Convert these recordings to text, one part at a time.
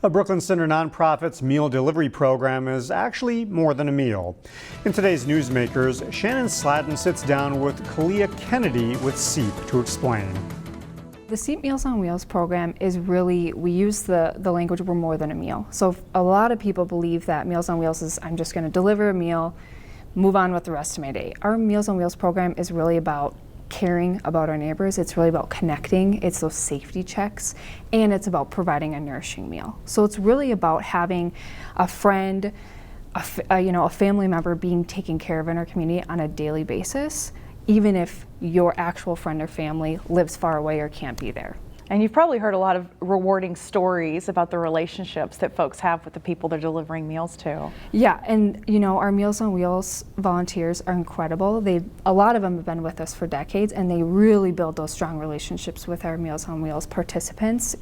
A Brooklyn Center nonprofit's meal delivery program is actually more than a meal. In today's Newsmakers, Shannon Slatton sits down with Kalleah Kennedy with CEAP to explain. The CEAP Meals on Wheels program is really, we use the language, we're more than a meal. So a lot of people believe that Meals on Wheels is, I'm just going to deliver a meal, move on with the rest of my day. Our Meals on Wheels program is really about caring about our neighbors. It's really about connecting. It's those safety checks, and it's about providing a nourishing meal. So it's really about having a friend, a family member being taken care of in our community on a daily basis, even if your actual friend or family lives far away or can't be there. And you've probably heard a lot of rewarding stories about the relationships that folks have with the people they're delivering meals to. Yeah, and our Meals on Wheels volunteers are incredible. A lot of them have been with us for decades, and they really build those strong relationships with our Meals on Wheels participants.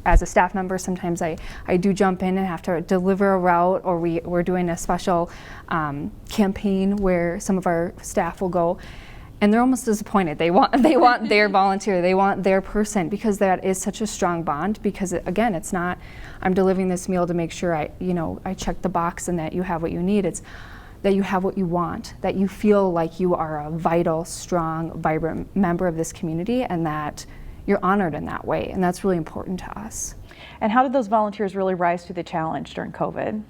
As a staff member, sometimes I do jump in and have to deliver a route, or we're doing a special campaign where some of our staff will go, and they're almost disappointed. They want their volunteer, they want their person, because that is such a strong bond. Because again, it's not I'm delivering this meal to make sure I check the box and that you have what you need. It's that you have what you want, that you feel like you are a vital, strong, vibrant member of this community, and that you're honored in that way. And that's really important to us. And how did those volunteers really rise to the challenge during COVID?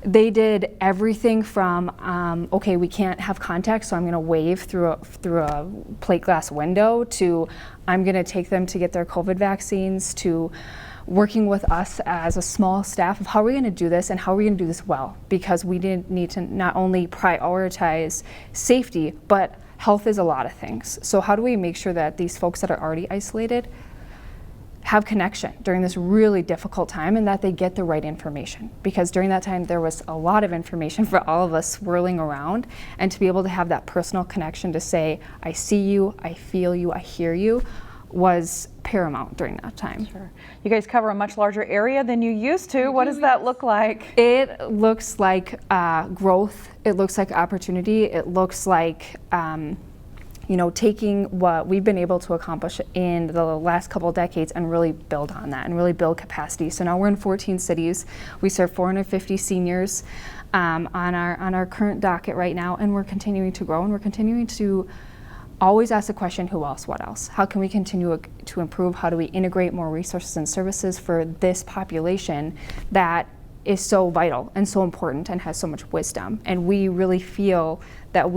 They did everything from, okay, we can't have contact, so I'm going to wave through a plate glass window, to I'm going to take them to get their COVID vaccines, to working with us as a small staff of how are we going to do this and how are we going to do this well, because we didn't need to not only prioritize safety, but health is a lot of things. So how do we make sure that these folks that are already isolated have connection during this really difficult time, and that they get the right information? Because during that time there was a lot of information for all of us swirling around, and to be able to have that personal connection to say, I see you, I feel you, I hear you, was paramount during that time. Sure. You guys cover a much larger area than you used to. What does that look like? It looks like growth. It looks like opportunity. It looks like taking what we've been able to accomplish in the last couple of decades and really build on that and really build capacity. So now we're in 14 cities. We serve 450 seniors on our current docket right now, and we're continuing to grow, and we're continuing to always ask the question, who else, what else? How can we continue to improve? How do we integrate more resources and services for this population that is so vital and so important and has so much wisdom? And we really feel that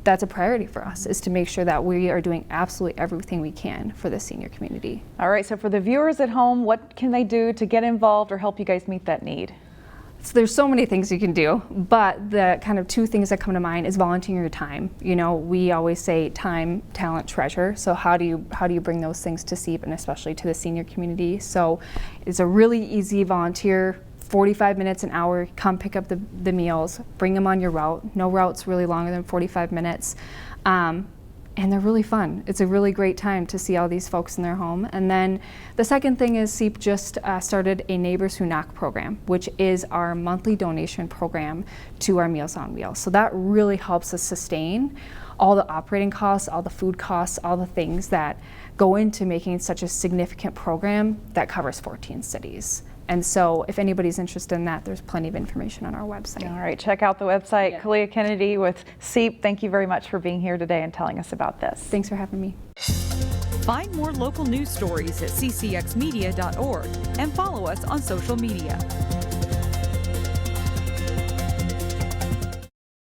that's a priority for us, is to make sure that we are doing absolutely everything we can for the senior community. All right, so for the viewers at home, what can they do to get involved or help you guys meet that need? So there's so many things you can do, but the kind of two things that come to mind is volunteering your time. We always say time, talent, treasure. So how do you bring those things to CEAP, and especially to the senior community? So it's a really easy volunteer, 45 minutes, an hour, come pick up the meals, bring them on your route. No route's really longer than 45 minutes. And they're really fun. It's a really great time to see all these folks in their home. And then the second thing is CEAP just started a Neighbors Who Knock program, which is our monthly donation program to our Meals on Wheels. So that really helps us sustain all the operating costs, all the food costs, all the things that go into making such a significant program that covers 14 cities. And so if anybody's interested in that, there's plenty of information on our website. All right, check out the website. Yeah. Kalleah Kennedy with CEAP, thank you very much for being here today and telling us about this. Thanks for having me. Find more local news stories at ccxmedia.org and follow us on social media.